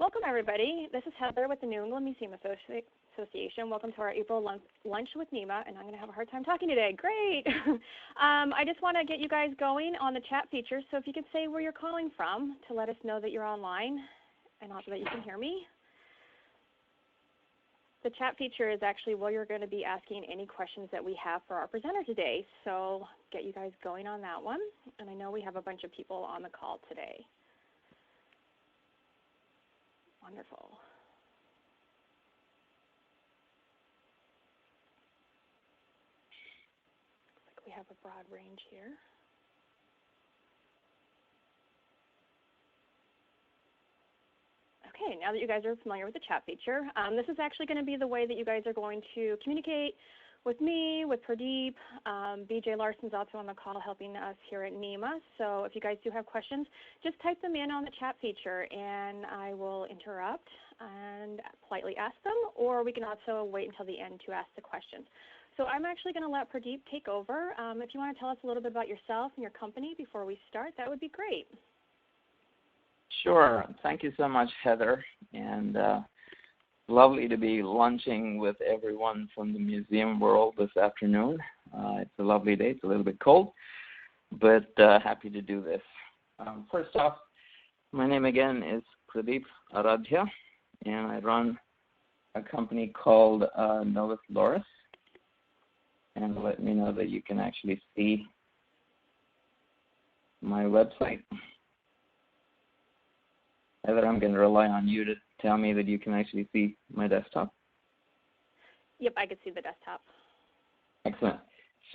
Welcome, everybody. This is Heather with the New England Museum Association. Welcome to our April lunch with NEMA, and I'm going to have a hard time talking today. Great. I just want to get you guys going on the chat feature, so if you could say where you're calling from to let us know that you're online and also that you can hear me. The chat feature is actually where you're going to be asking any questions that we have for our presenter today, so get you guys going on that one. And I know we have a bunch of people on the call today. Wonderful. Looks like we have a broad range here. Okay, now that you guys are familiar with the chat feature, this is actually going to be the way that you guys are going to communicate with me, with Pradeep. BJ Larson's also on the call helping us here at NEMA. So if you guys do have questions, just type them in on the chat feature and I will interrupt and politely ask them, or we can also wait until the end to ask the questions. So I'm actually going to let Pradeep take over. If you want to tell us a little bit about yourself and your company before we start, that would be great. Sure. Thank you so much, Heather. And lovely to be lunching with everyone from the museum world this afternoon. It's a lovely day. It's a little bit cold, but happy to do this. First off, my name again is Pradeep Aradhya, and I run a company called Novus Laurus. And let me know that you can actually see my website. Heather, I'm going to rely on you to tell me that you can actually see my desktop. Yep, I can see the desktop. Excellent.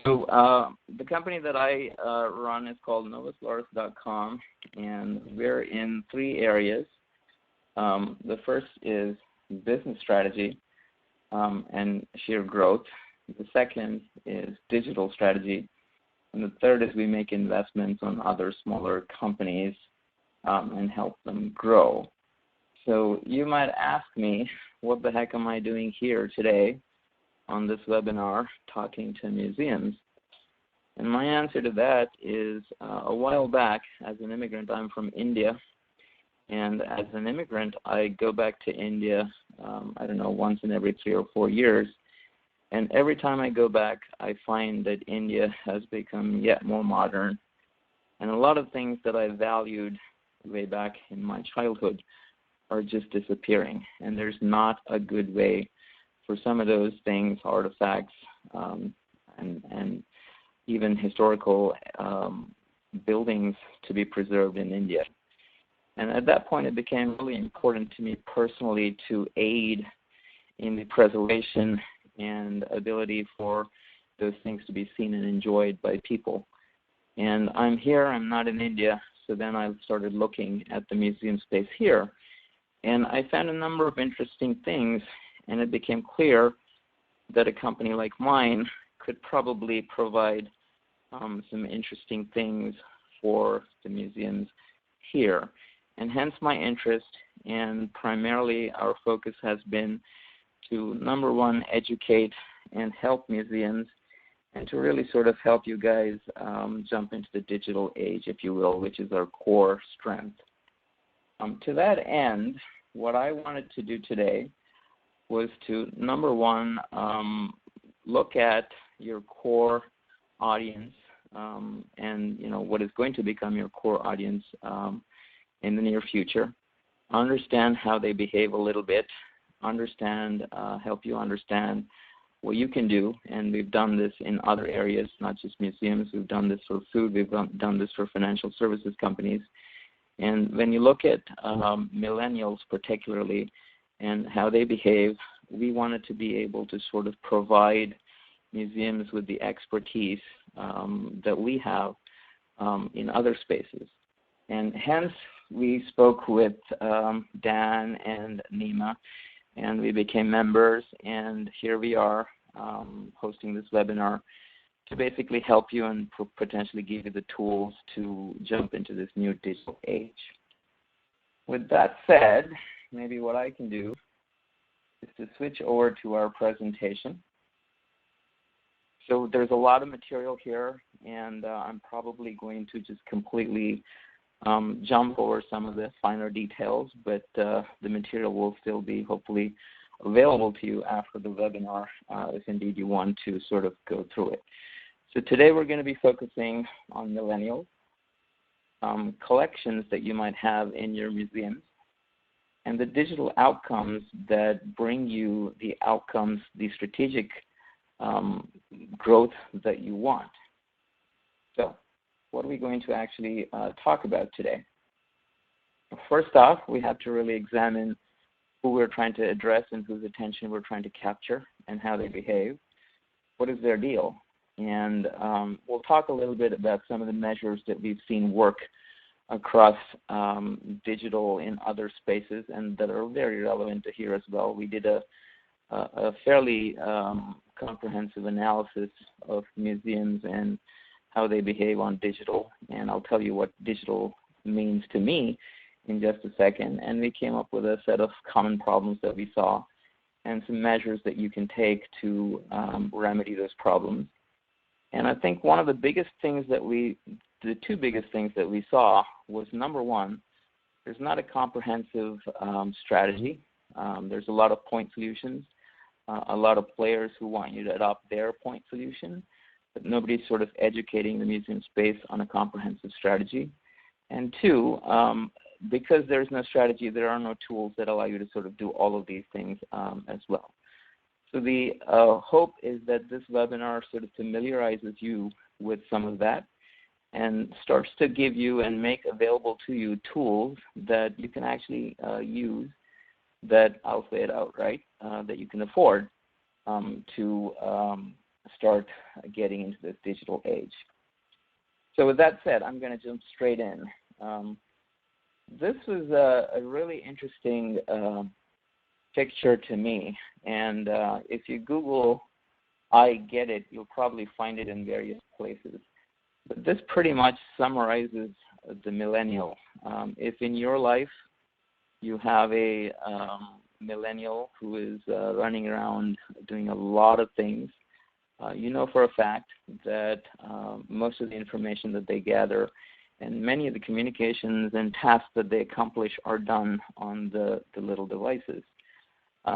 So the company that I run is called novuslaurus.com, and we're in 3 areas. The first is business strategy and sheer growth. The second is digital strategy. And the third is we make investments on other smaller companies and help them grow. So you might ask me, what the heck am I doing here today on this webinar talking to museums? And my answer to that is a while back, as an immigrant, I'm from India. And as an immigrant, I go back to India, once in every 3 or 4 years. And every time I go back, I find that India has become yet more modern. And a lot of things that I valued way back in my childhood are just disappearing. And there's not a good way for some of those things, artifacts, and even historical buildings to be preserved in India. And at that point, it became really important to me personally to aid in the preservation and ability for those things to be seen and enjoyed by people. And I'm here, I'm not in India, so then I started looking at the museum space here. And I found a number of interesting things, and it became clear that a company like mine could probably provide some interesting things for the museums here. And hence my interest, and primarily our focus has been to, number one, educate and help museums, and to really sort of help you guys jump into the digital age, if you will, which is our core strength. To that end, what I wanted to do today was to, number one, look at your core audience and what is going to become your core audience in the near future, understand how they behave a little bit, help you understand what you can do. And we've done this in other areas, not just museums. We've done this for food. We've done this for financial services companies. And when you look at millennials particularly and how they behave, we wanted to be able to sort of provide museums with the expertise that we have in other spaces. And hence, we spoke with Dan and NEMA, and we became members, and here we are hosting this webinar to basically help you and potentially give you the tools to jump into this new digital age. With that said, maybe what I can do is to switch over to our presentation. So there's a lot of material here, and I'm probably going to just completely jump over some of the finer details, but the material will still be hopefully available to you after the webinar if indeed you want to sort of go through it. So today we're going to be focusing on millennials, collections that you might have in your museums, and the digital outcomes that bring you the outcomes, the strategic growth that you want. So what are we going to actually talk about today? First off, we have to really examine who we're trying to address and whose attention we're trying to capture and how they behave. What is their deal? And we'll talk a little bit about some of the measures that we've seen work across digital in other spaces and that are very relevant to here as well. We did a fairly comprehensive analysis of museums and how they behave on digital, and I'll tell you what digital means to me in just a second. And we came up with a set of common problems that we saw and some measures that you can take to remedy those problems. And I think one of the biggest things that the two biggest things that we saw was, number one, there's not a comprehensive strategy. There's a lot of point solutions, a lot of players who want you to adopt their point solution, but nobody's sort of educating the museum space on a comprehensive strategy. And two, because there's no strategy, there are no tools that allow you to sort of do all of these things as well. So the hope is that this webinar sort of familiarizes you with some of that and starts to give you and make available to you tools that you can actually use, that, I'll say it outright, that you can afford to start getting into this digital age. So with that said, I'm going to jump straight in. This was a really interesting picture to me, and if you Google "I get it," you'll probably find it in various places. But this pretty much summarizes the millennial. If in your life you have a millennial who is running around doing a lot of things, you know for a fact that most of the information that they gather and many of the communications and tasks that they accomplish are done on the little devices.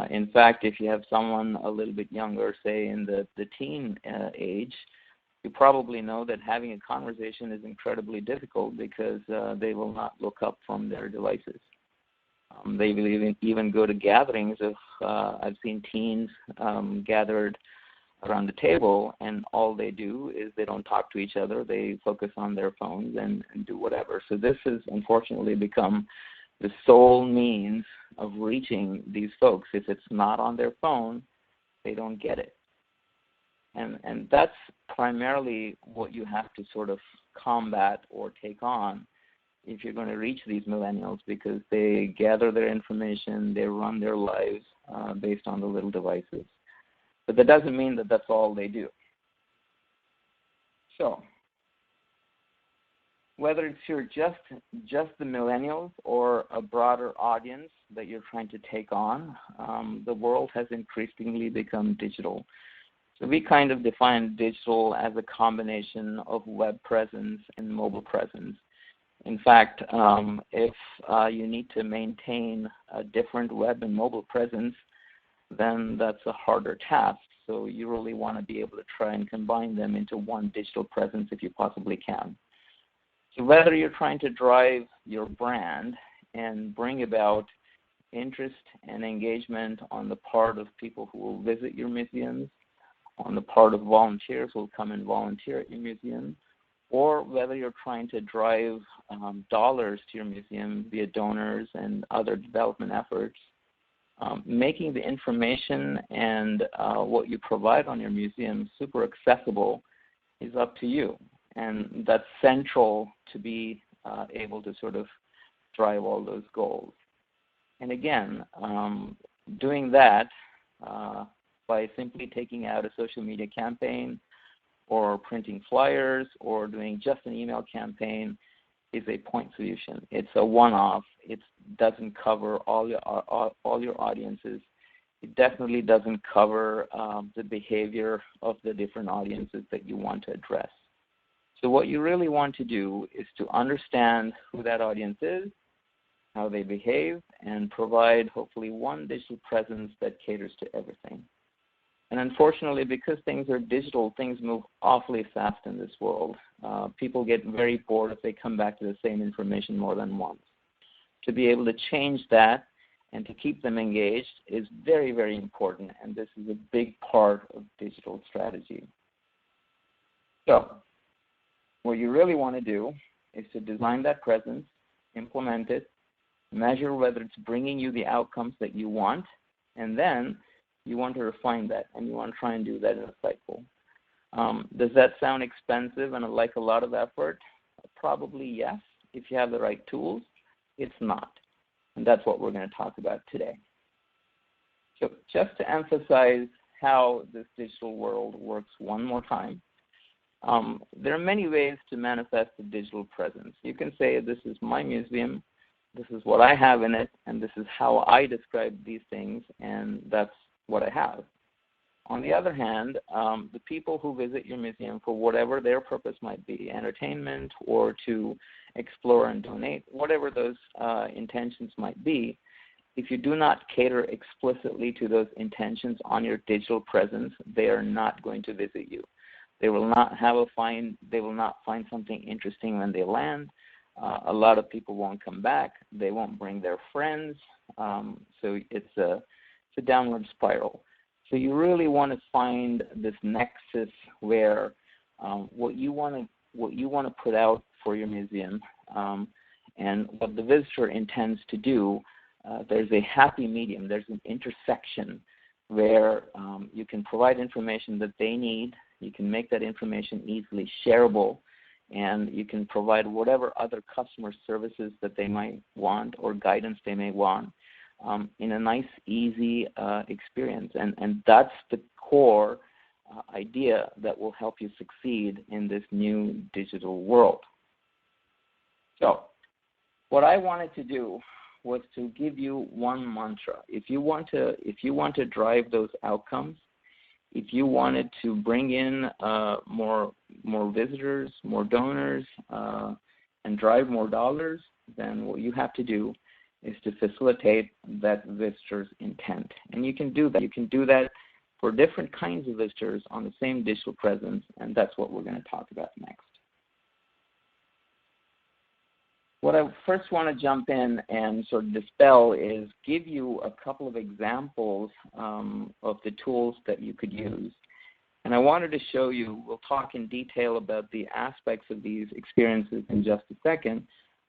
In fact, if you have someone a little bit younger, say in the teen age, you probably know that having a conversation is incredibly difficult because they will not look up from their devices. They will even go to gatherings of, I've seen teens gathered around the table, and all they do is they don't talk to each other. They focus on their phones and do whatever. So this has unfortunately become the sole means of reaching these folks. If it's not on their phone, they don't get it. And that's primarily what you have to sort of combat or take on if you're going to reach these millennials, because they gather their information, they run their lives based on the little devices. But that doesn't mean that that's all they do. So whether it's just the millennials or a broader audience that you're trying to take on, the world has increasingly become digital. So we kind of define digital as a combination of web presence and mobile presence. In fact, if you need to maintain a different web and mobile presence, then that's a harder task. So you really want to be able to try and combine them into one digital presence if you possibly can. So whether you're trying to drive your brand and bring about interest and engagement on the part of people who will visit your museums, on the part of volunteers who will come and volunteer at your museum, or whether you're trying to drive dollars to your museum via donors and other development efforts, making the information and what you provide on your museum super accessible is up to you. And that's central to be able to sort of drive all those goals. And again, doing that by simply taking out a social media campaign or printing flyers or doing just an email campaign is a point solution. It's a one-off. It doesn't cover all your audiences. It definitely doesn't cover the behavior of the different audiences that you want to address. So what you really want to do is to understand who that audience is, how they behave, and provide hopefully one digital presence that caters to everything. And unfortunately, because things are digital, things move awfully fast in this world. People get very bored if they come back to the same information more than once. To be able to change that and to keep them engaged is very, very important, and this is a big part of digital strategy. So what you really want to do is to design that presence, implement it, measure whether it's bringing you the outcomes that you want, and then you want to refine that, and you want to try and do that in a cycle. Does that sound expensive and like a lot of effort? Probably yes. If you have the right tools, it's not. And that's what we're going to talk about today. So just to emphasize how this digital world works one more time, there are many ways to manifest a digital presence. You can say, this is my museum, this is what I have in it, and this is how I describe these things, and that's what I have. On the other hand, the people who visit your museum for whatever their purpose might be, entertainment or to explore and donate, whatever those intentions might be, if you do not cater explicitly to those intentions on your digital presence, they are not going to visit you. They will not they will not find something interesting when they land. A lot of people won't come back. They won't bring their friends. So it's a downward spiral. So you really want to find this nexus where what you want to put out for your museum and what the visitor intends to do, there's a happy medium. There's an intersection where you can provide information that they need. You can make that information easily shareable, and you can provide whatever other customer services that they might want or guidance they may want in a nice, easy experience. And that's the core idea that will help you succeed in this new digital world. So what I wanted to do was to give you one mantra. If you want to drive those outcomes, if you wanted to bring in more visitors, more donors, and drive more dollars, then what you have to do is to facilitate that visitor's intent. And you can do that. You can do that for different kinds of visitors on the same digital presence, and that's what we're going to talk about next. What I first want to jump in and sort of dispel is give you a couple of examples of the tools that you could use. And I wanted to show you, we'll talk in detail about the aspects of these experiences in just a second,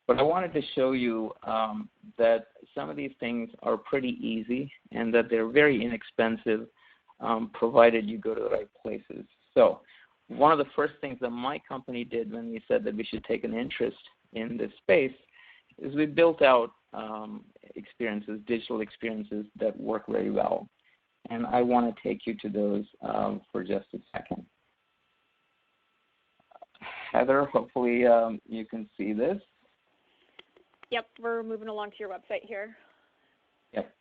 but I wanted to show you that some of these things are pretty easy and that they're very inexpensive provided you go to the right places. So one of the first things that my company did when we said that we should take an interest in this space is we built out experiences, digital experiences that work very well. And I want to take you to those for just a second. Heather, hopefully you can see this. Yep, we're moving along to your website here. Yep.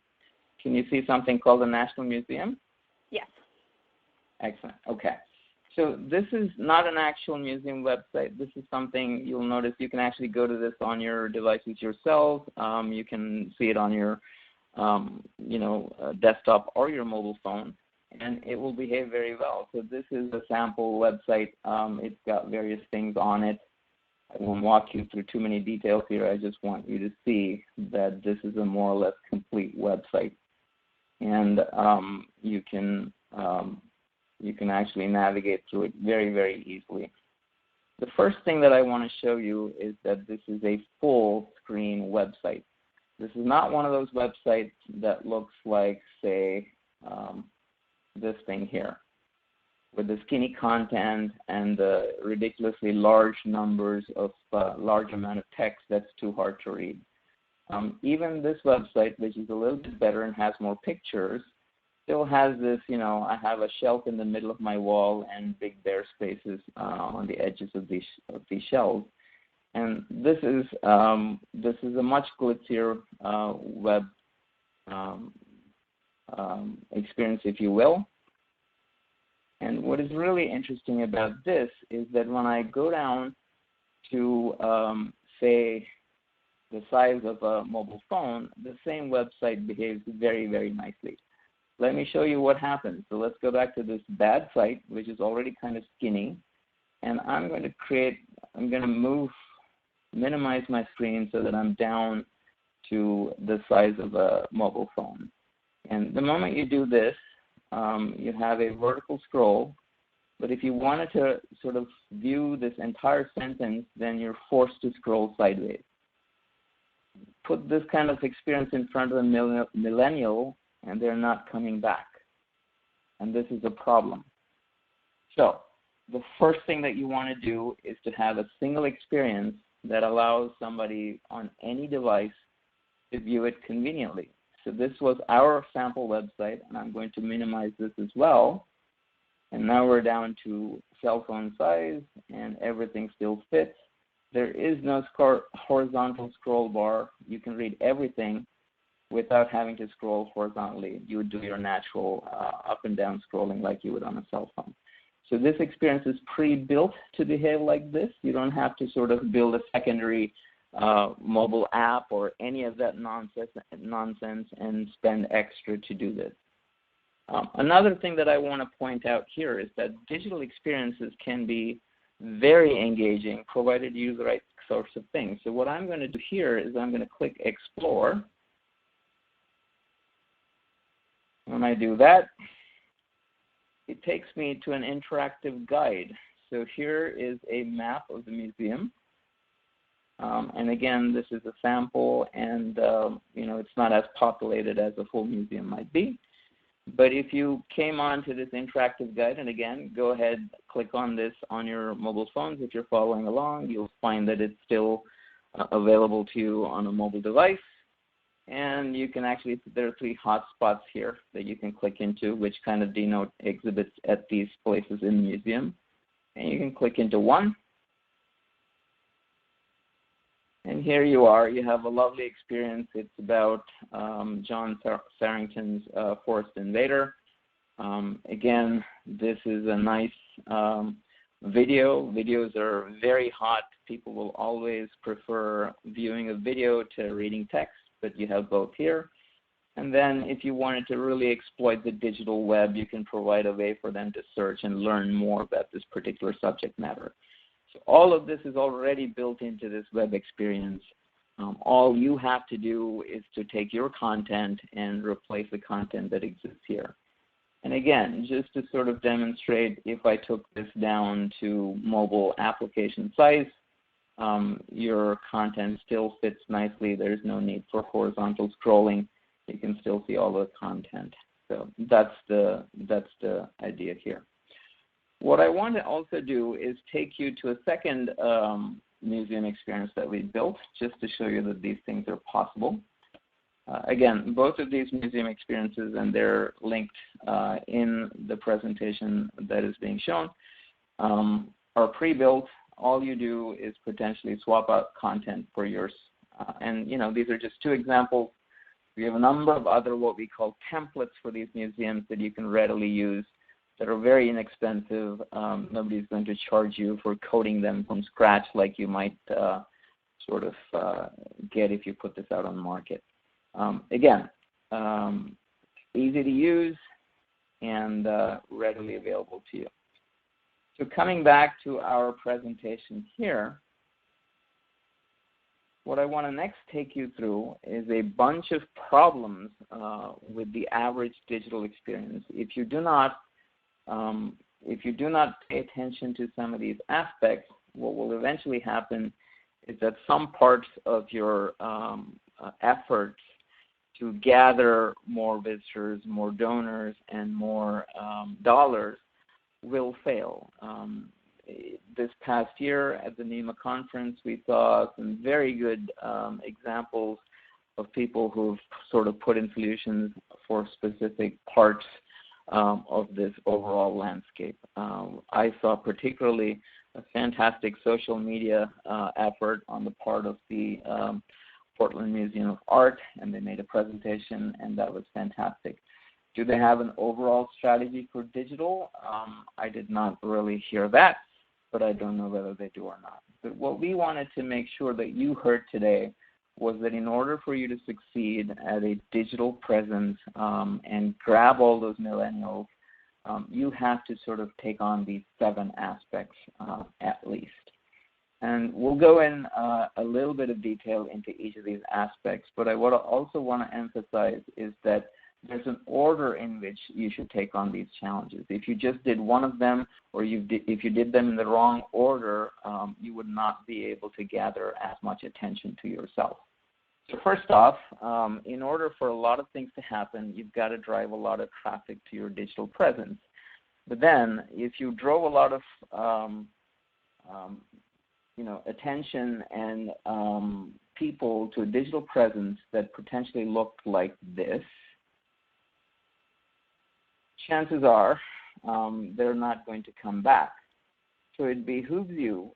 Can you see something called the National Museum? Yes. Excellent. Okay. So this is not an actual museum website. This is something you'll notice you can actually go to this on your devices yourself. You can see it on your desktop or your mobile phone, and it will behave very well. So this is a sample website. It's got various things on it. I won't walk you through too many details here. I just want you to see that this is a more or less complete website. And you can actually navigate through it very, very easily. The first thing that I want to show you is that this is a full screen website. This is not one of those websites that looks like, say, this thing here, with the skinny content and the ridiculously large numbers of large amount of text that's too hard to read. Even this website, which is a little bit better and has more pictures, still has this, I have a shelf in the middle of my wall and big bare spaces on the edges of these shelves. And this is a much glitzier web experience, if you will. And what is really interesting about this is that when I go down to, say, the size of a mobile phone, the same website behaves very, very nicely. Let me show you what happens. So let's go back to this bad site, which is already kind of skinny. And I'm going to minimize my screen so that I'm down to the size of a mobile phone. And the moment you do this, you have a vertical scroll. But if you wanted to sort of view this entire sentence, then you're forced to scroll sideways. Put this kind of experience in front of a millennial, and they're not coming back. And this is a problem. So the first thing that you want to do is to have a single experience that allows somebody on any device to view it conveniently. So this was our sample website, and I'm going to minimize this as well. And now we're down to cell phone size, and everything still fits. There is no horizontal scroll bar. You can read everything without having to scroll horizontally. You would do your natural up and down scrolling like you would on a cell phone. So this experience is pre-built to behave like this. You don't have to sort of build a secondary mobile app or any of that nonsense and spend extra to do this. Another thing that I want to point out here is that digital experiences can be very engaging provided you use the right sorts of things. So what I'm going to do here is I'm going to click Explore. When I do that, it takes me to an interactive guide. So here is a map of the museum. And again, this is a sample, and it's not as populated as a full museum might be. But if you came on to this interactive guide, and again, go ahead, click on this on your mobile phones. If you're following along, you'll find that it's still available to you on a mobile device. And you can actually, there are 3 hotspots here that you can click into, which kind of denote exhibits at these places in the museum. And you can click into one. And here you are. You have a lovely experience. It's about John Sarrington's Forest Invader. Again, this is a nice video. Videos are very hot. People will always prefer viewing a video to reading text, but you have both here. And then if you wanted to really exploit the digital web, you can provide a way for them to search and learn more about this particular subject matter. So all of this is already built into this web experience. All you have to do is to take your content and replace the content that exists here. And again, just to sort of demonstrate, if I took this down to mobile application size, your content still fits nicely. There's no need for horizontal scrolling. You can still see all the content. So that's the idea here. What I want to also do is take you to a second museum experience that we built, just to show you that these things are possible. Again, both of these museum experiences, and they're linked in the presentation that is being shown, are pre-built. All you do is potentially swap out content for yours. And these are just 2 examples. We have a number of other what we call templates for these museums that you can readily use that are very inexpensive. Nobody's going to charge you for coding them from scratch like you might get if you put this out on the market. Again, easy to use and readily available to you. So coming back to our presentation here, what I want to next take you through is a bunch of problems with the average digital experience. If you do not pay attention to some of these aspects, what will eventually happen is that some parts of your efforts to gather more visitors, more donors, and more dollars will fail. This past year at the NEMA conference, we saw some very good examples of people who've sort of put in solutions for specific parts of this overall landscape. I saw particularly a fantastic social media effort on the part of the Portland Museum of Art, and they made a presentation, and that was fantastic. Do they have an overall strategy for digital? I did not really hear that, but I don't know whether they do or not. But what we wanted to make sure that you heard today was that in order for you to succeed at a digital presence and grab all those millennials, you have to sort of take on these 7 aspects at least. And we'll go in a little bit of detail into each of these aspects, but I also want to emphasize is that there's an order in which you should take on these challenges. If you just did one of them, or if you did them in the wrong order, you would not be able to gather as much attention to yourself. So first off, in order for a lot of things to happen, you've got to drive a lot of traffic to your digital presence. But then, if you drove a lot of attention and people to a digital presence that potentially looked like this, chances are they're not going to come back. So it behooves you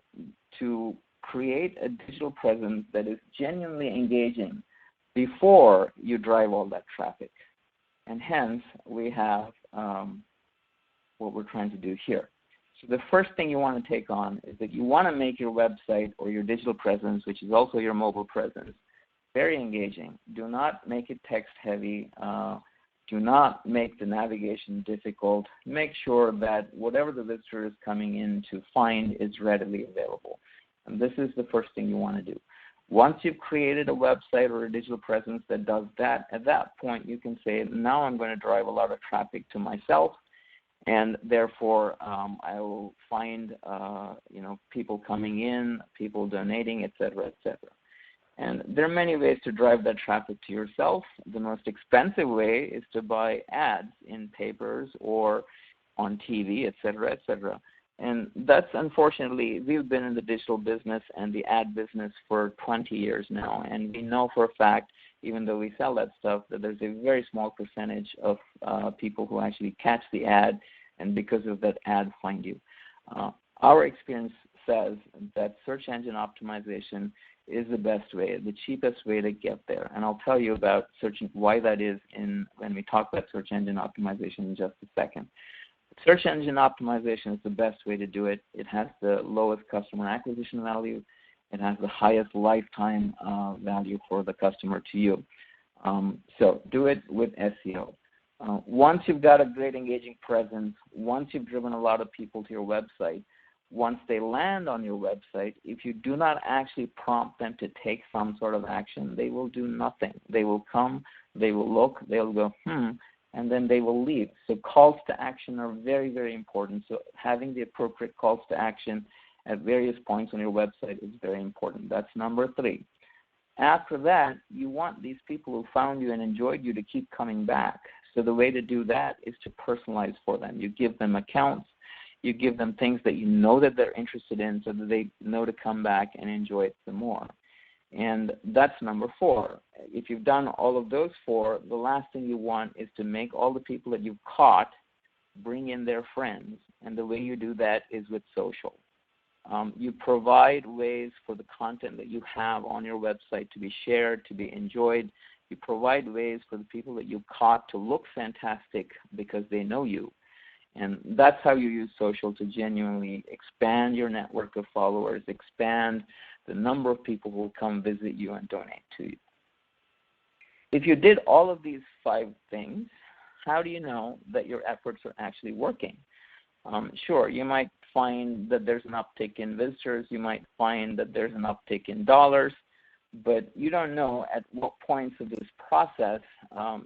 to create a digital presence that is genuinely engaging before you drive all that traffic. And hence, we have what we're trying to do here. So the first thing you want to take on is that you want to make your website or your digital presence, which is also your mobile presence, very engaging. Do not make it text-heavy. Do not make the navigation difficult. Make sure that whatever the visitor is coming in to find is readily available. And this is the first thing you want to do. Once you've created a website or a digital presence that does that, at that point you can say, now I'm going to drive a lot of traffic to myself, and therefore I will find people coming in, people donating, et cetera, et cetera. And there are many ways to drive that traffic to yourself. The most expensive way is to buy ads in papers or on TV, et cetera, et cetera. And that's, unfortunately, we've been in the digital business and the ad business for 20 years now. And we know for a fact, even though we sell that stuff, that there's a very small percentage of people who actually catch the ad and because of that ad find you. Our experience says that search engine optimization is the best way, the cheapest way to get there. And I'll tell you about why that is when we talk about search engine optimization in just a second. Search engine optimization is the best way to do it. It has the lowest customer acquisition value. It has the highest lifetime value for the customer to you. So do it with SEO. Once you've got a great engaging presence, once you've driven a lot of people to your website, once they land on your website, if you do not actually prompt them to take some sort of action, they will do nothing. They will come, they will look, they'll go, and then they will leave. So calls to action are very, very important. So having the appropriate calls to action at various points on your website is very important. That's number 3. After that, you want these people who found you and enjoyed you to keep coming back. So the way to do that is to personalize for them. You give them accounts. You give them things that you know that they're interested in so that they know to come back and enjoy it some more. And that's number 4. If you've done all of those 4, the last thing you want is to make all the people that you've caught bring in their friends. And the way you do that is with social. You provide ways for the content that you have on your website to be shared, to be enjoyed. You provide ways for the people that you caught to look fantastic because they know you. And that's how you use social to genuinely expand your network of followers, expand the number of people who will come visit you and donate to you. If you did all of these 5 things, how do you know that your efforts are actually working? Sure, you might find that there's an uptick in visitors. You might find that there's an uptick in dollars. But you don't know at what points of this process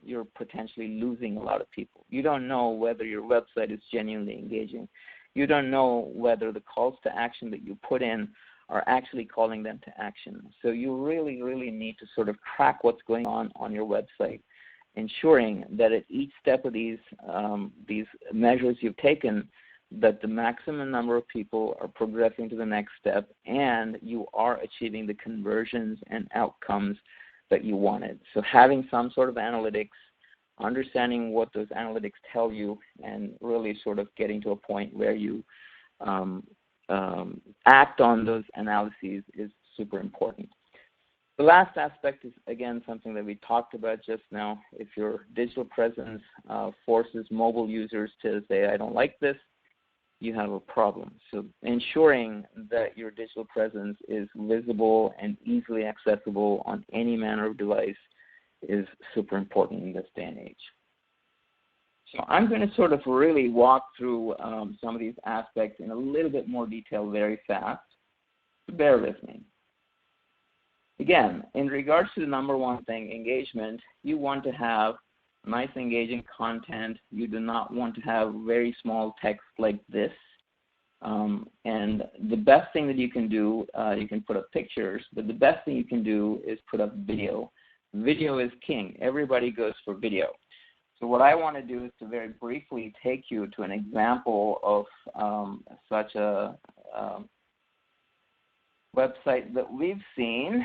you're potentially losing a lot of people. You don't know whether your website is genuinely engaging. You don't know whether the calls to action that you put in are actually calling them to action. So you really, really need to sort of track what's going on your website, ensuring that at each step of these measures you've taken, that the maximum number of people are progressing to the next step and you are achieving the conversions and outcomes that you wanted. So having some sort of analytics, understanding what those analytics tell you, and really sort of getting to a point where you act on those analyses is super important. The last aspect is, again, something that we talked about just now. If your digital presence forces mobile users to say, I don't like this, you have a problem. So ensuring that your digital presence is visible and easily accessible on any manner of device is super important in this day and age. So I'm going to sort of really walk through some of these aspects in a little bit more detail very fast. So bear with me. Again, in regards to the number one thing, engagement, you want to have nice engaging content. You do not want to have very small text like this. And the best thing that you can do, you can put up pictures, but the best thing you can do is put up video. Video is king. Everybody goes for video. So what I want to do is to very briefly take you to an example of such a website that we've seen.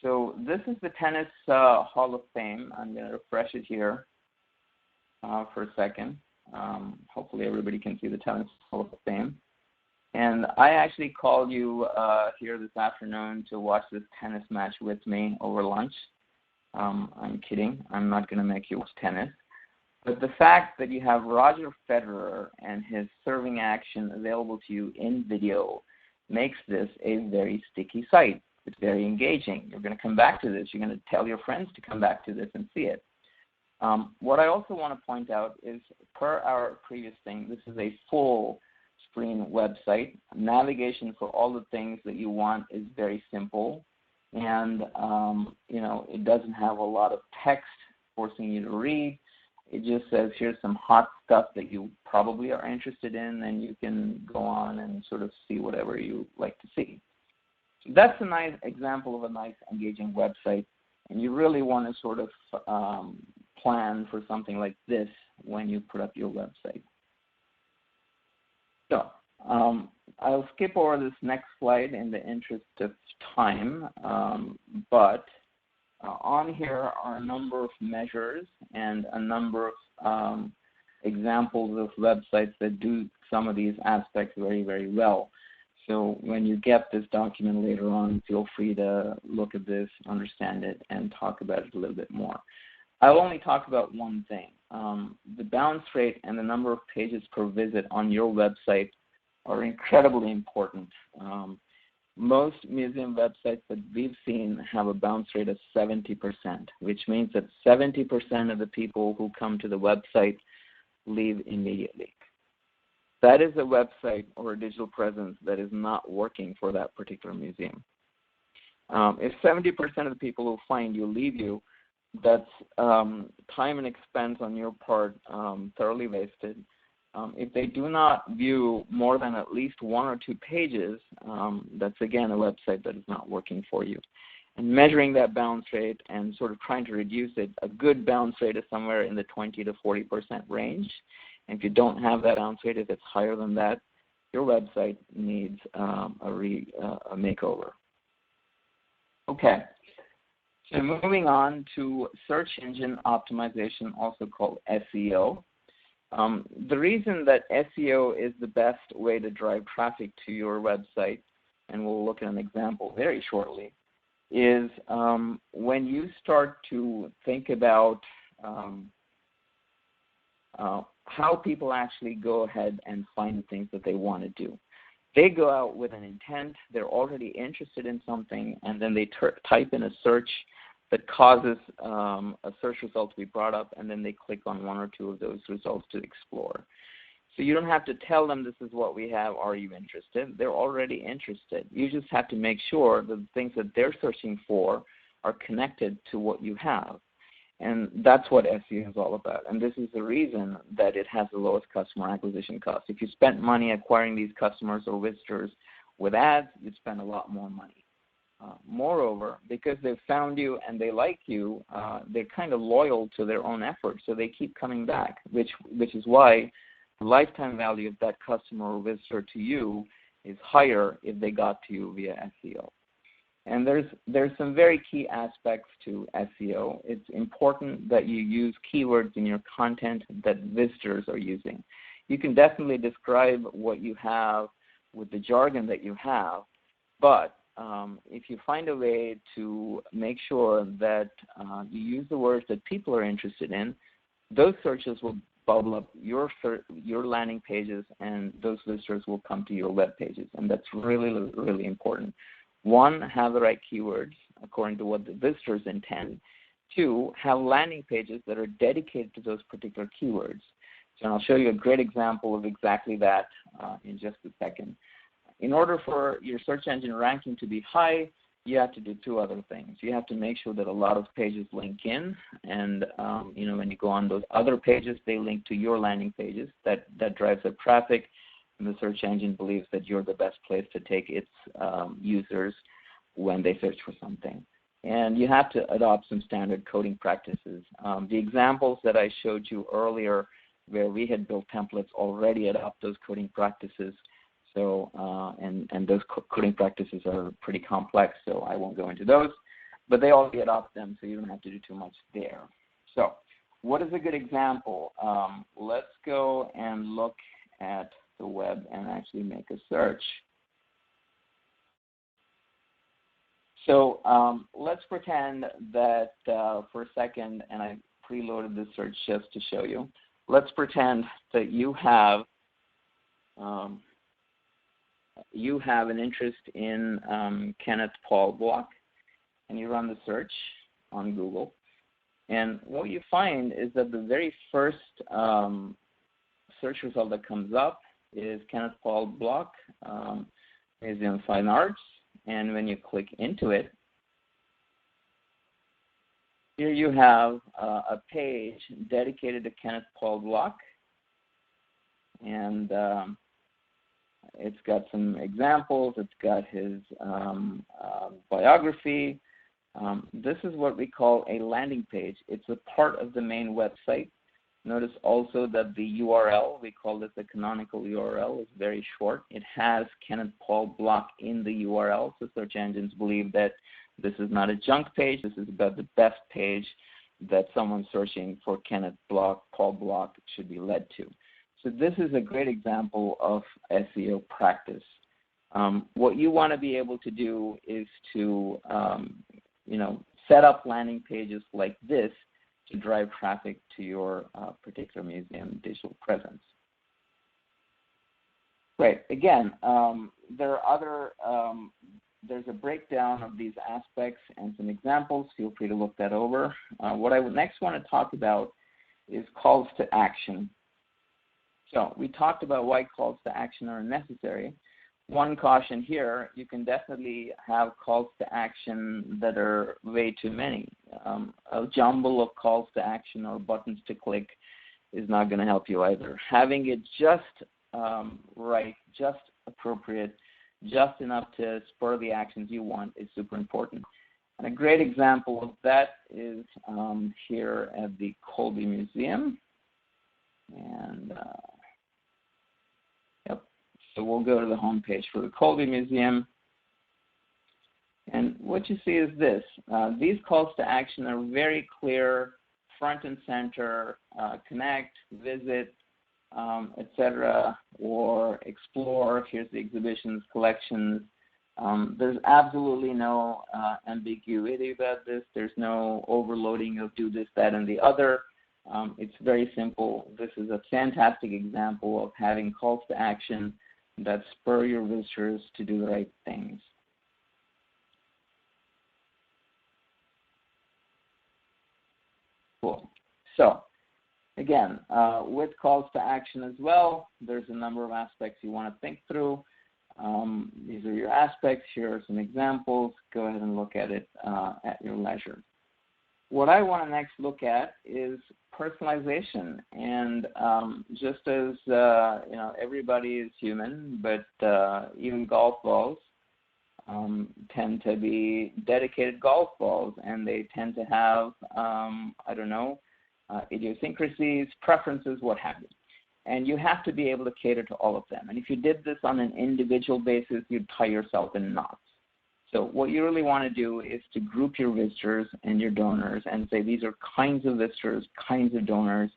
So this is the Tennis Hall of Fame. I'm going to refresh it here for a second. Hopefully everybody can see the Tennis Hall of Fame. And I actually called you here this afternoon to watch this tennis match with me over lunch. I'm kidding. I'm not going to make you watch tennis. But the fact that you have Roger Federer and his serving action available to you in video makes this a very sticky site. It's very engaging. You're going to come back to this. You're going to tell your friends to come back to this and see it. What I also want to point out is, per our previous thing, this is a full screen website. Navigation for all the things that you want is very simple. And, it doesn't have a lot of text forcing you to read. It just says, here's some hot stuff that you probably are interested in, and you can go on and sort of see whatever you like to see. So that's a nice example of a nice engaging website, and you really want to sort of plan for something like this when you put up your website. So I'll skip over this next slide in the interest of time, but on here are a number of measures and a number of examples of websites that do some of these aspects very, very well. So when you get this document later on, feel free to look at this, understand it, and talk about it a little bit more. I'll only talk about one thing. The bounce rate and the number of pages per visit on your website are incredibly important. Most museum websites that we've seen have a bounce rate of 70%, which means that 70% of the people who come to the website leave immediately. That is a website or a digital presence that is not working for that particular museum. If 70% of the people who find you leave you, that's time and expense on your part thoroughly wasted. If they do not view more than at least one or two pages, that's again a website that is not working for you. And measuring that bounce rate and sort of trying to reduce it, a good bounce rate is somewhere in the 20 to 40% range. And if you don't have that bounce rate, if it's higher than that, your website needs a makeover. Okay. So moving on to search engine optimization, also called SEO. The reason that SEO is the best way to drive traffic to your website, and we'll look at an example very shortly, is when you start to think about how people actually go ahead and find the things that they want to do. They go out with an intent, they're already interested in something, and then they type in a search that causes a search result to be brought up, and then they click on one or two of those results to explore. So you don't have to tell them this is what we have, are you interested? They're already interested. You just have to make sure that the things that they're searching for are connected to what you have. And that's what SEO is all about. And this is the reason that it has the lowest customer acquisition cost. If you spent money acquiring these customers or visitors with ads, you'd spend a lot more money. Moreover, because they've found you and they like you, they're kind of loyal to their own efforts, so they keep coming back, which is why the lifetime value of that customer or visitor to you is higher if they got to you via SEO. And there's some very key aspects to SEO. It's important that you use keywords in your content that visitors are using. You can definitely describe what you have with the jargon that you have, But if you find a way to make sure that you use the words that people are interested in, those searches will bubble up your landing pages, and those visitors will come to your web pages. And that's really, really important. One, have the right keywords according to what the visitors intend. Two, have landing pages that are dedicated to those particular keywords. So I'll show you a great example of exactly that in just a second. In order for your search engine ranking to be high, you have to do two other things. You have to make sure that a lot of pages link in, and when you go on those other pages, they link to your landing pages. That drives up traffic, and the search engine believes that you're the best place to take its users when they search for something. And you have to adopt some standard coding practices. The examples that I showed you earlier, where we had built templates, already adopt those coding practices. So, and those coding practices are pretty complex, so I won't go into those. But they already adopt them, so you don't have to do too much there. So, what is a good example? Let's go and look at the web and actually make a search. So let's pretend that for a second, and I preloaded the search just to show you. Let's pretend that you have an interest in Kenneth Paul Block, and you run the search on Google. And what you find is that the very first search result that comes up is Kenneth Paul Block, Museum of Fine Arts. And when you click into it, here you have a page dedicated to Kenneth Paul Block. And it's got some examples. It's got his biography. This is what we call a landing page. It's a part of the main website. Notice also that the URL, we call this a canonical URL, is very short. It has Kenneth Paul Block in the URL, so search engines believe that this is not a junk page. This is about the best page that someone searching for Kenneth Paul Block should be led to. So this is a great example of SEO practice. What you want to be able to do is to, set up landing pages like this to drive traffic to your particular museum digital presence. Great. Again, there are other. There's a breakdown of these aspects and some examples. Feel free to look that over. What I would next want to talk about is calls to action. So we talked about why calls to action are necessary. One caution here, you can definitely have calls to action that are way too many. A jumble of calls to action or buttons to click is not going to help you either. Having it just right, just appropriate, just enough to spur the actions you want is super important. And a great example of that is here at the Colby Museum. And so we'll go to the home page for the Colby Museum. And what you see is this. These calls to action are very clear, front and center, connect, visit, etc., or explore. Here's the exhibitions, collections. There's absolutely no ambiguity about this. There's no overloading of do this, that, and the other. It's very simple. This is a fantastic example of having calls to action that spur your visitors to do the right things. Cool. So, again, with calls to action as well, there's a number of aspects you want to think through. These are your aspects. Here are some examples. Go ahead and look at it at your leisure. What I want to next look at is personalization. And just as everybody is human, but even golf balls tend to be dedicated golf balls, and they tend to have idiosyncrasies, preferences, what have you. And you have to be able to cater to all of them. And if you did this on an individual basis, you'd tie yourself in knots. So what you really want to do is to group your visitors and your donors and say these are kinds of visitors, kinds of donors,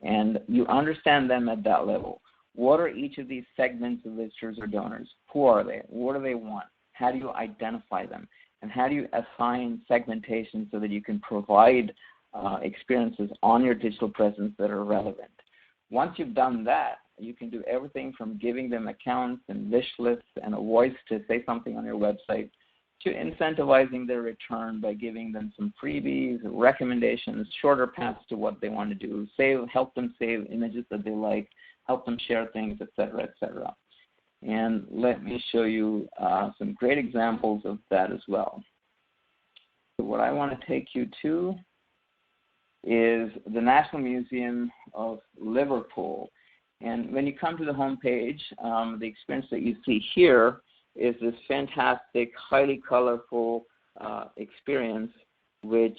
and you understand them at that level. What are each of these segments of visitors or donors? Who are they? What do they want? How do you identify them? And how do you assign segmentation so that you can provide experiences on your digital presence that are relevant? Once you've done that, you can do everything from giving them accounts and wish lists and a voice to say something on your website, to incentivizing their return by giving them some freebies, recommendations, shorter paths to what they want to do, help them save images that they like, help them share things, et cetera, et cetera. And let me show you some great examples of that as well. So what I want to take you to is the National Museum of Liverpool. And when you come to the home page, the experience that you see here is this fantastic, highly colorful experience, which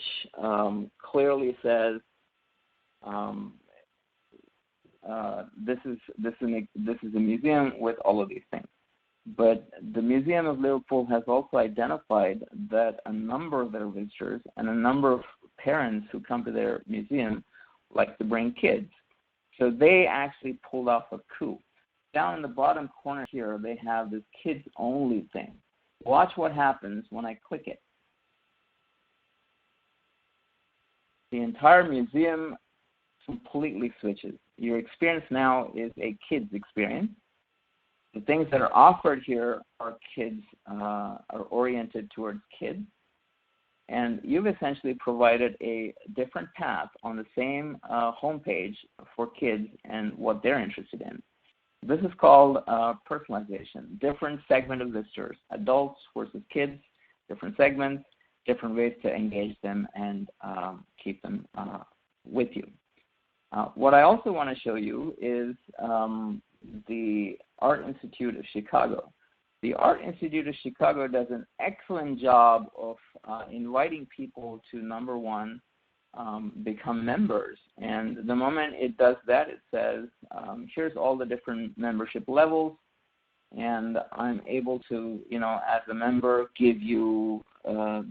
clearly says this is a museum with all of these things. But the Museum of Liverpool has also identified that a number of their visitors and a number of parents who come to their museum like to bring kids. So they actually pulled off a coup. Down in the bottom corner here, they have this kids-only thing. Watch what happens when I click it. The entire museum completely switches. Your experience now is a kids experience. The things that are offered here are oriented towards kids. And you've essentially provided a different path on the same homepage for kids and what they're interested in. This is called personalization. Different segment of visitors, adults versus kids, different segments, different ways to engage them and keep them with you. What I also want to show you is the Art Institute of Chicago. The Art Institute of Chicago does an excellent job of inviting people to, number one, become members. And the moment it does that, it says, here's all the different membership levels, and I'm able to, as a member, give you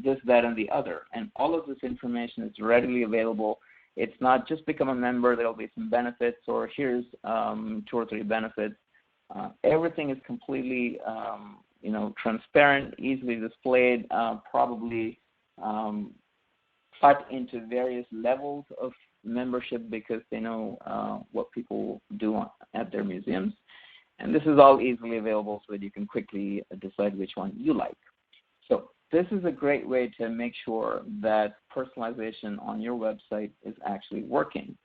this, that, and the other. And all of this information is readily available. It's not just become a member, there'll be some benefits, or here's 2 or 3 benefits. Everything is completely, transparent, easily displayed, probably cut into various levels of membership because they know what people do at their museums. And this is all easily available so that you can quickly decide which one you like. So this is a great way to make sure that personalization on your website is actually working.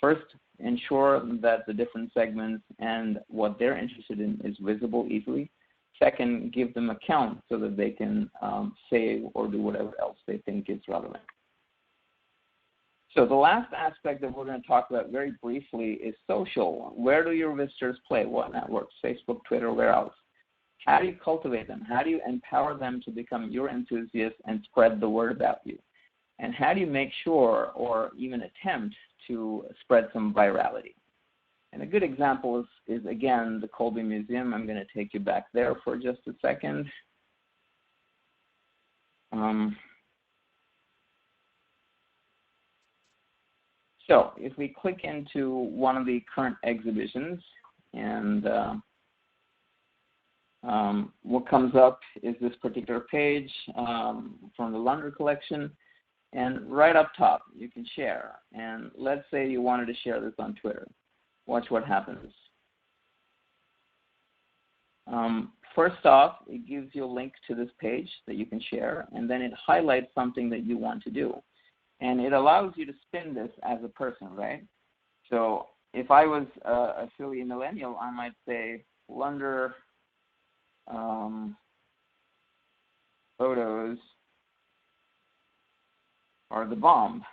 First, ensure that the different segments and what they're interested in is visible easily. Second, give them accounts so that they can save or do whatever else they think is relevant. So the last aspect that we're going to talk about very briefly is social. Where do your visitors play? What networks? Facebook, Twitter, where else? How do you cultivate them? How do you empower them to become your enthusiasts and spread the word about you? And how do you make sure or even attempt to spread some virality? And a good example is again, the Colby Museum. I'm going to take you back there for just a second. So if we click into one of the current exhibitions, and what comes up is this particular page from the London collection. And right up top, you can share. And let's say you wanted to share this on Twitter. Watch what happens. First off, it gives you a link to this page that you can share, and then it highlights something that you want to do. And it allows you to spin this as a person, right? So if I was a silly millennial, I might say, London photos are the bomb.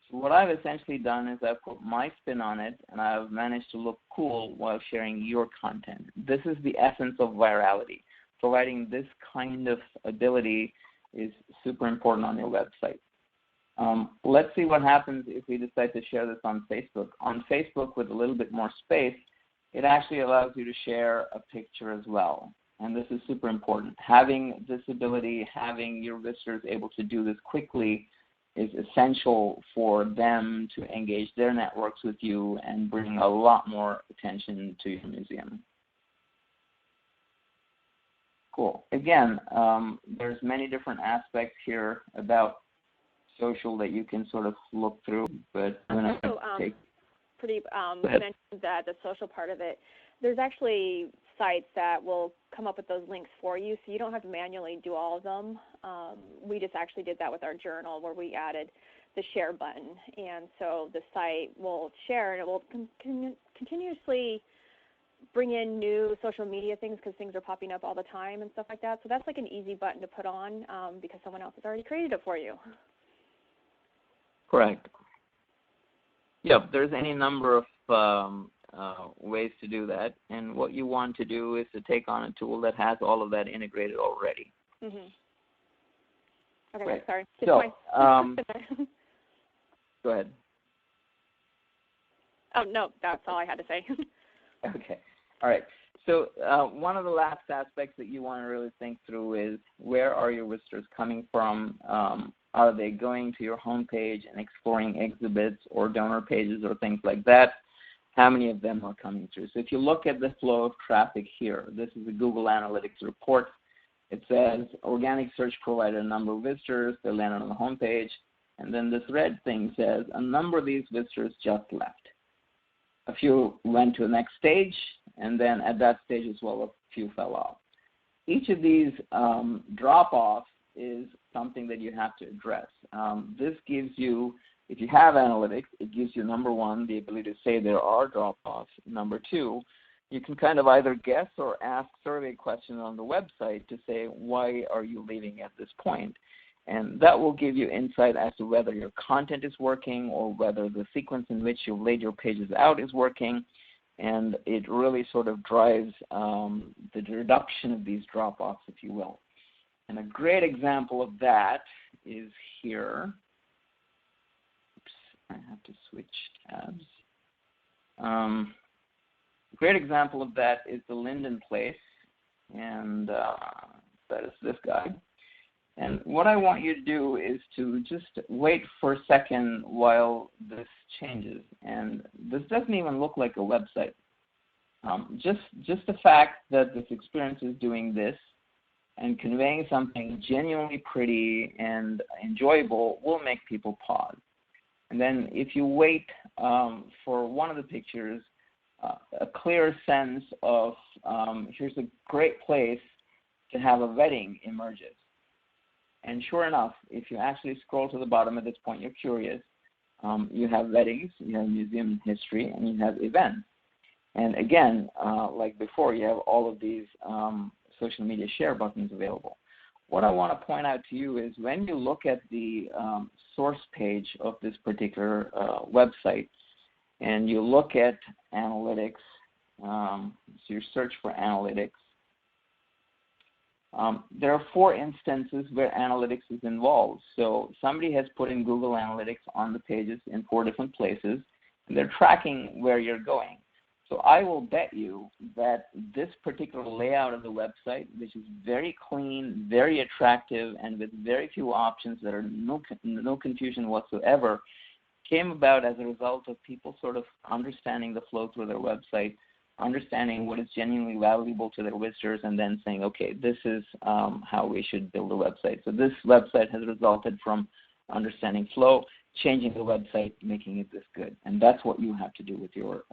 So what I've essentially done is I've put my spin on it, and I've managed to look cool while sharing your content. This is the essence of virality. Providing this kind of ability is super important on your website. Let's see what happens if we decide to share this on Facebook. On Facebook, with a little bit more space, it actually allows you to share a picture as well. And this is super important. Having this ability, having your visitors able to do this quickly is essential for them to engage their networks with you and bring a lot more attention to your museum. Cool. Again, there's many different aspects here about social that you can sort of look through, but I'm going to take... Pradeep mentioned that the social part of it, there's actually sites that will come up with those links for you, so you don't have to manually do all of them. We just actually did that with our journal where we added the share button, and so the site will share and it will continuously bring in new social media things because things are popping up all the time and stuff like that. So that's like an easy button to put on because someone else has already created it for you. Correct. Yep, there's any number of ways to do that, and what you want to do is to take on a tool that has all of that integrated already. Mm-hmm. Okay, right. Sorry. So, go ahead. Oh, no, that's all I had to say. Okay. All right. So one of the last aspects that you want to really think through is where are your visitors coming from? Are they going to your homepage and exploring exhibits or donor pages or things like that? How many of them are coming through? So if you look at the flow of traffic here, this is a Google Analytics report. It says organic search provided a number of visitors. They landed on the homepage. And then this red thing says a number of these visitors just left. A few went to the next stage, and then at that stage as well, a few fell off. Each of these drop-offs is something that you have to address. This gives you, if you have analytics, it gives you, number one, the ability to say there are drop-offs. Number two, you can kind of either guess or ask survey questions on the website to say, why are you leaving at this point? And that will give you insight as to whether your content is working or whether the sequence in which you've laid your pages out is working. And it really sort of drives the reduction of these drop-offs, if you will. And a great example of that is here. Oops, I have to switch tabs. A great example of that is the Linden Place, and that is this guy. And what I want you to do is to just wait for a second while this changes. And this doesn't even look like a website. Just the fact that this experience is doing this and conveying something genuinely pretty and enjoyable will make people pause. And then if you wait for one of the pictures, a clear sense of here's a great place to have a wedding emerges. And sure enough, if you actually scroll to the bottom at this point, you're curious. You have weddings, you have museum history, and you have events. And again, like before, you have all of these social media share buttons available. What I want to point out to you is when you look at the source page of this particular website and you look at analytics, so you search for analytics, there are 4 instances where analytics is involved. So somebody has put in Google Analytics on the pages in 4 different places, and they're tracking where you're going. So I will bet you that this particular layout of the website, which is very clean, very attractive, and with very few options that are no confusion whatsoever, came about as a result of people sort of understanding the flow through their website, understanding what is genuinely valuable to their visitors, and then saying, okay, this is how we should build a website. So this website has resulted from understanding flow, changing the website, making it this good. And that's what you have to do with your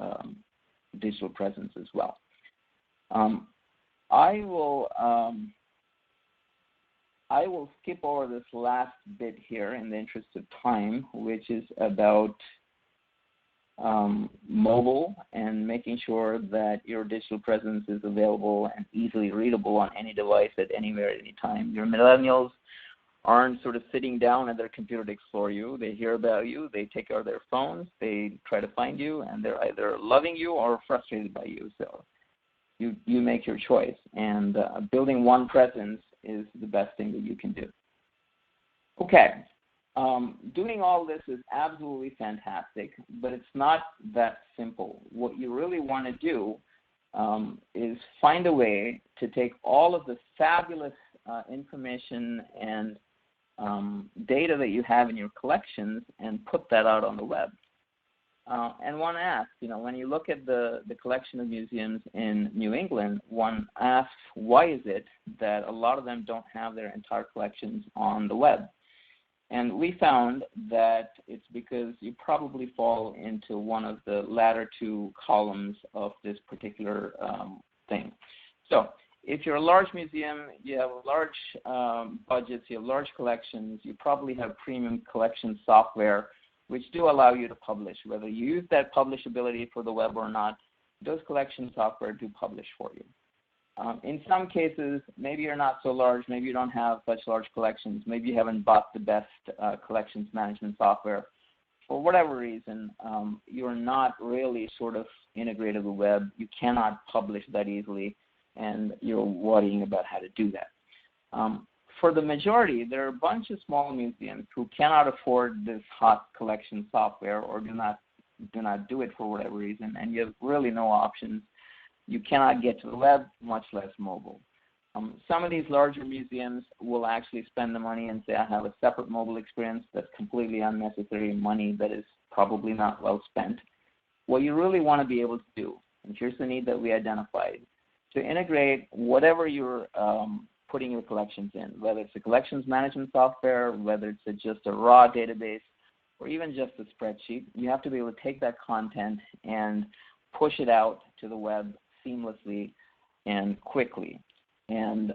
digital presence as well. I will skip over this last bit here in the interest of time, which is about mobile and making sure that your digital presence is available and easily readable on any device at anywhere at any time. Your millennials aren't sort of sitting down at their computer to explore you. They hear about you, they take out their phones, they try to find you, and they're either loving you or frustrated by you. So you make your choice. And building one presence is the best thing that you can do. Okay. Doing all this is absolutely fantastic, but it's not that simple. What you really want to do is find a way to take all of the fabulous information and data that you have in your collections and put that out on the web. And one asks, when you look at the collection of museums in New England, one asks, why is it that a lot of them don't have their entire collections on the web? And we found that it's because you probably fall into one of the latter two columns of this particular thing. So if you're a large museum, you have large budgets, you have large collections, you probably have premium collection software, which do allow you to publish. Whether you use that publishability for the web or not, those collection software do publish for you. In some cases, maybe you're not so large, maybe you don't have such large collections, maybe you haven't bought the best collections management software. For whatever reason, you're not really sort of integrated with the web, you cannot publish that easily, and you're worrying about how to do that. For the majority, there are a bunch of small museums who cannot afford this hot collection software or do not do it for whatever reason, and you have really no options. You cannot get to the web, much less mobile. Some of these larger museums will actually spend the money and say, I have a separate mobile experience. That's completely unnecessary money that is probably not well spent. What you really want to be able to do, and here's the need that we identified, to integrate whatever you're putting your collections in, whether it's a collections management software, whether it's just a raw database, or even just a spreadsheet. You have to be able to take that content and push it out to the web seamlessly and quickly. And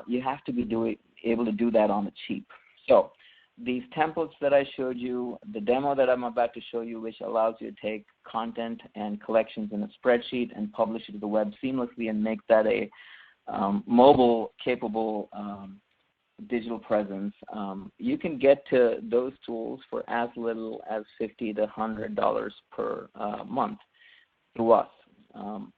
you have to be able to do that on the cheap. So these templates that I showed you, the demo that I'm about to show you, which allows you to take content and collections in a spreadsheet and publish it to the web seamlessly and make that a mobile capable digital presence, you can get to those tools for as little as $50 to $100 per month through us.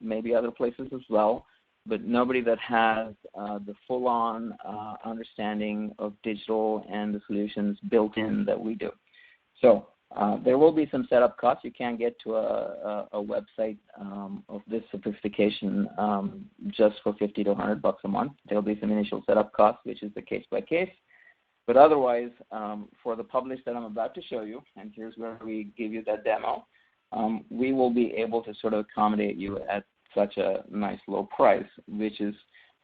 Maybe other places as well, but nobody that has the full-on understanding of digital and the solutions built in that we do. So there will be some setup costs. You can't get to a website of this sophistication just for $50 to $100 a month. There will be some initial setup costs, which is the case by case. But otherwise, for the publish that I'm about to show you, and here's where we give you that demo, we will be able to sort of accommodate you at such a nice low price, which is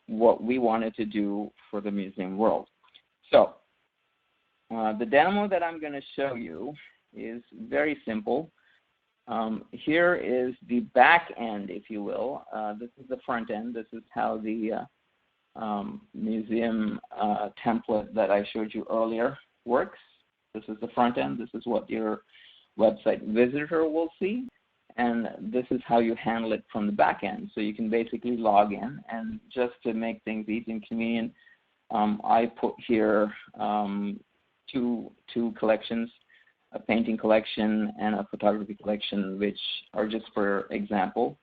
what we wanted to do for the museum world. So the demo that I'm going to show you is very simple. Here is the back end, if you will. This is the front end. This is how the museum template that I showed you earlier works. This is the front end. This is what your website visitor will see. And this is how you handle it from the back end. So you can basically log in. And just to make things easy and convenient, I put here two collections, a painting collection and a photography collection, which are just for example.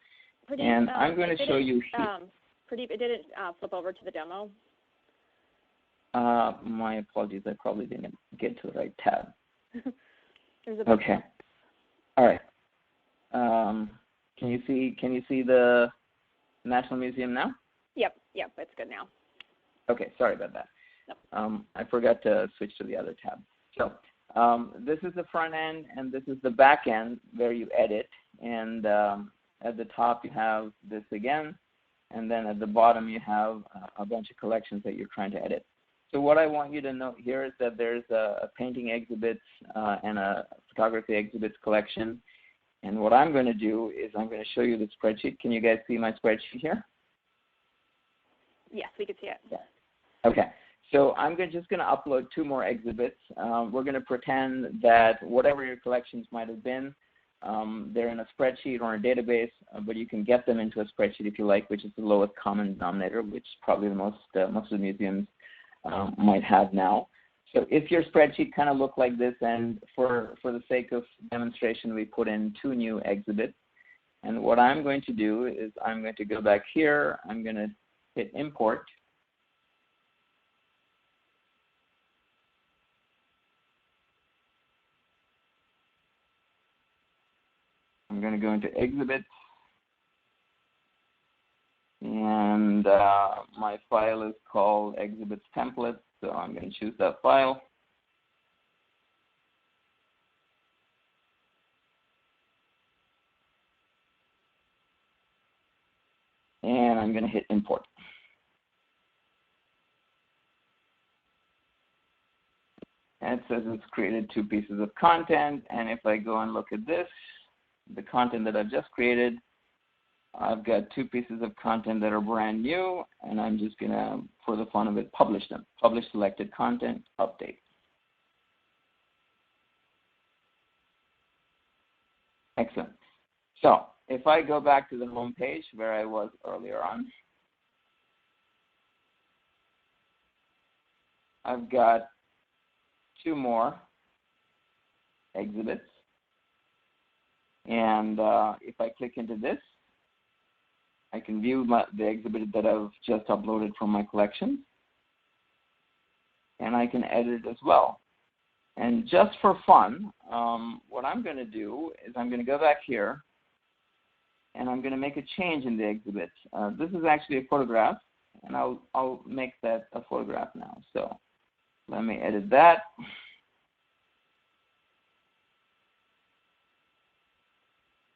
Pradeep, and I'm going to show you here. Pradeep, it didn't flip over to the demo. My apologies. I probably didn't get to the right tab. Okay. All right. Can you see the National Museum now? Yep, it's good now. Okay, sorry about that. Nope. I forgot to switch to the other tab. So this is the front end, and this is the back end where you edit. And at the top you have this again, and then at the bottom you have a bunch of collections that you're trying to edit. So what I want you to note here is that there's a painting exhibits and a photography exhibits collection. And what I'm going to do is I'm going to show you the spreadsheet. Can you guys see my spreadsheet here? Yes, we can see it. Yeah. Okay. So I'm just going to upload two more exhibits. We're going to pretend that whatever your collections might have been, they're in a spreadsheet or a database, but you can get them into a spreadsheet if you like, which is the lowest common denominator, which probably most of the museums might have now. So if your spreadsheet kind of looked like this, and for the sake of demonstration, we put in two new exhibits. And what I'm going to do is I'm going to go back here. I'm going to hit import. I'm going to go into exhibits. And my file is called exhibits templates. So I'm going to choose that file. and I'm going to hit import. And it says it's created 2 pieces of content, and if I go and look at this, the content that I've just created, I've got 2 pieces of content that are brand new, and I'm just going to, for the fun of it, publish them. Publish selected content, update. Excellent. So if I go back to the home page where I was earlier on, I've got 2 more exhibits. And if I click into this, I can view the exhibit that I've just uploaded from my collection. And I can edit it as well. And just for fun, what I'm going to do is I'm going to go back here, and I'm going to make a change in the exhibit. This is actually a photograph, and I'll make that a photograph now. So let me edit that.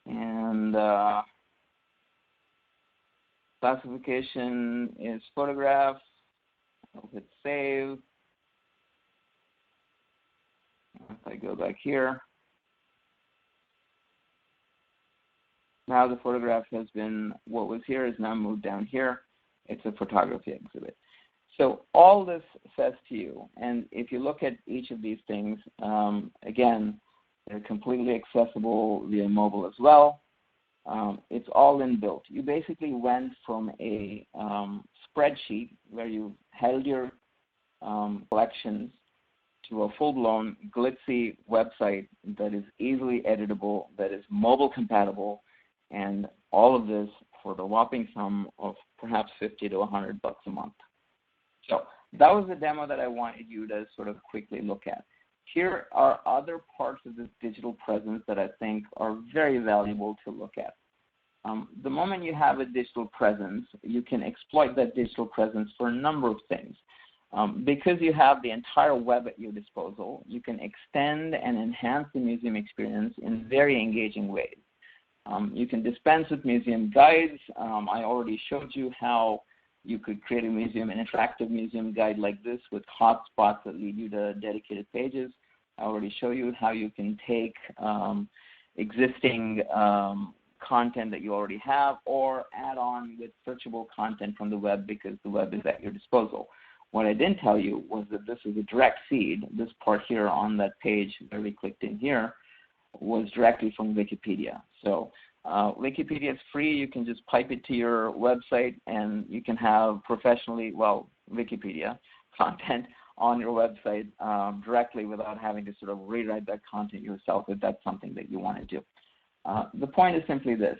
And classification is photograph. I'll hit save. If I go back here, now the photograph has been, what was here is now moved down here. It's a photography exhibit. So all this says to you, and if you look at each of these things, again, they're completely accessible via mobile as well. It's all inbuilt. You basically went from a spreadsheet where you held your collections to a full-blown glitzy website that is easily editable, that is mobile compatible, and all of this for the whopping sum of perhaps $50 to $100 a month. So that was the demo that I wanted you to sort of quickly look at. Here are other parts of this digital presence that I think are very valuable to look at. The moment you have a digital presence, you can exploit that digital presence for a number of things. Because you have the entire web at your disposal, you can extend and enhance the museum experience in very engaging ways. You can dispense with museum guides. I already showed you how you could create a museum, an interactive museum guide like this with hotspots that lead you to dedicated pages. I already showed you how you can take existing content that you already have or add on with searchable content from the web because the web is at your disposal. What I didn't tell you was that this is a direct feed. This part here on that page where we clicked in here was directly from Wikipedia. So Wikipedia is free. You can just pipe it to your website and you can have professionally, well, Wikipedia content on your website directly without having to sort of rewrite that content yourself if that's something that you want to do. The point is simply this.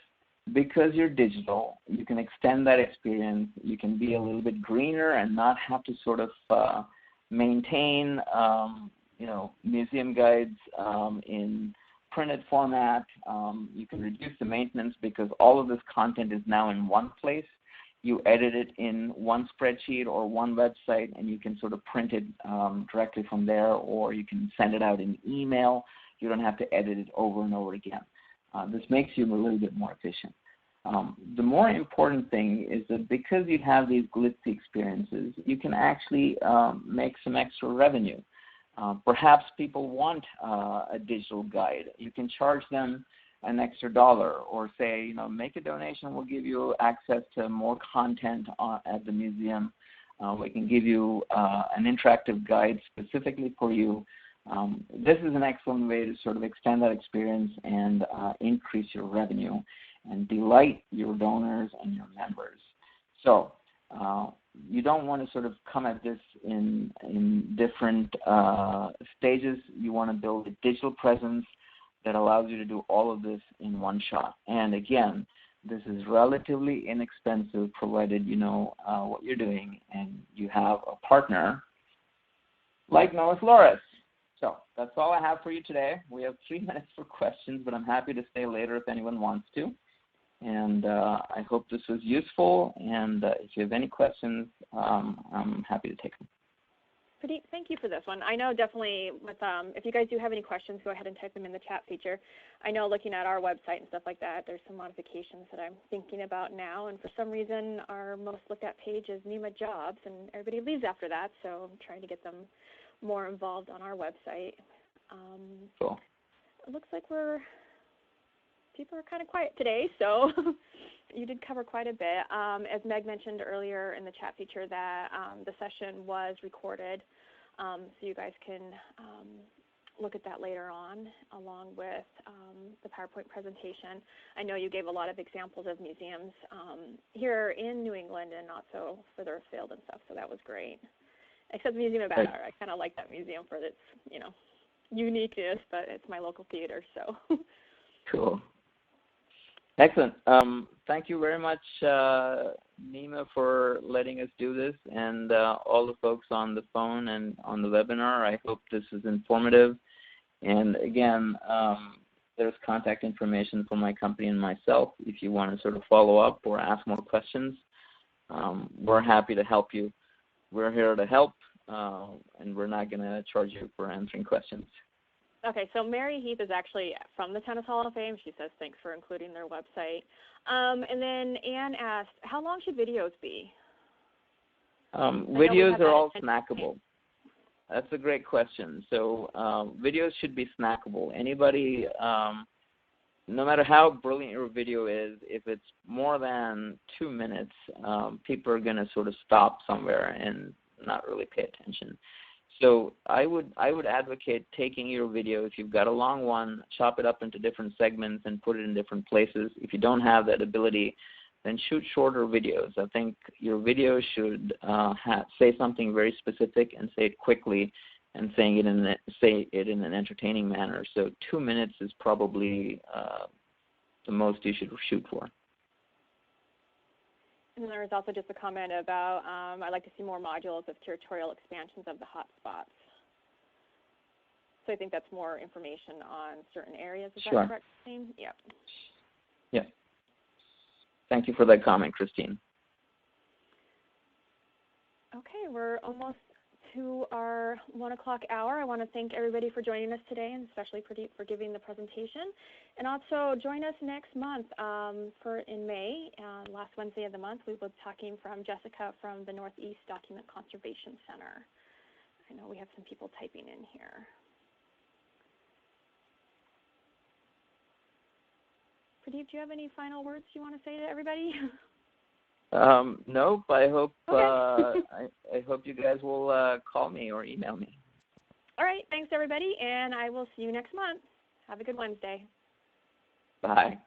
Because you're digital, you can extend that experience. You can be a little bit greener and not have to sort of maintain, museum guides in printed format. You can reduce the maintenance because all of this content is now in one place. You edit it in one spreadsheet or one website, and you can sort of print it directly from there, or you can send it out in email. You don't have to edit it over and over again. This makes you a little bit more efficient. The more important thing is that because you have these glitzy experiences, you can actually make some extra revenue. Perhaps people want a digital guide. You can charge them an extra $1 or say, make a donation. We'll give you access to more content at the museum. We can give you an interactive guide specifically for you. This is an excellent way to sort of extend that experience and increase your revenue and delight your donors and your members. So you don't want to sort of come at this in different stages. You want to build a digital presence that allows you to do all of this in one shot. And again, this is relatively inexpensive provided you know what you're doing and you have a partner like Novus Laurus. So that's all I have for you today. We have 3 minutes for questions, but I'm happy to stay later if anyone wants to. And I hope this was useful. And if you have any questions, I'm happy to take them. Pradeep, thank you for this one. I know definitely with if you guys do have any questions, go ahead and type them in the chat feature. I know looking at our website and stuff like that, there's some modifications that I'm thinking about now, and for some reason our most looked at page is NEMA jobs, and everybody leaves after that, so I'm trying to get them more involved on our website. Cool. It looks like people are kind of quiet today, so you did cover quite a bit. As Meg mentioned earlier in the chat feature, that the session was recorded, so you guys can look at that later on, along with the PowerPoint presentation. I know you gave a lot of examples of museums here in New England and also further afield and stuff, so that was great. Except the Museum of Bad Art. I kind of like that museum for its, uniqueness, but it's my local theater, so. Cool. Excellent. Thank you very much, NEMA, for letting us do this, and all the folks on the phone and on the webinar. I hope this is informative. And again, there's contact information for my company and myself if you want to sort of follow up or ask more questions. We're happy to help you. We're here to help, and we're not going to charge you for answering questions. Okay, so Mary Heath is actually from the Tennis Hall of Fame. She says thanks for including their website. And then Anne asked, how long should videos be? Videos are all snackable. That's a great question. So videos should be snackable. Anybody, no matter how brilliant your video is, if it's more than 2 minutes, people are going to sort of stop somewhere and not really pay attention. So I would advocate taking your video, if you've got a long one, chop it up into different segments and put it in different places. If you don't have that ability, then shoot shorter videos. I think your video should say something very specific and say it quickly and say it in an entertaining manner. So 2 minutes is probably the most you should shoot for. And there was also just a comment about I'd like to see more modules of curatorial expansions of the hotspots. So I think that's more information on certain areas. Is that correct, Christine? Yep. Yeah. Thank you for that comment, Christine. Okay, we're almost to our 1 o'clock hour. I want to thank everybody for joining us today, and especially Pradeep for giving the presentation. And also join us next month in May, last Wednesday of the month. We will be talking from Jessica from the Northeast Document Conservation Center. I know we have some people typing in here. Pradeep, do you have any final words you want to say to everybody? Nope. I hope okay. I hope you guys will call me or email me. All right. Thanks, everybody, and I will see you next month. Have a good Wednesday. Bye.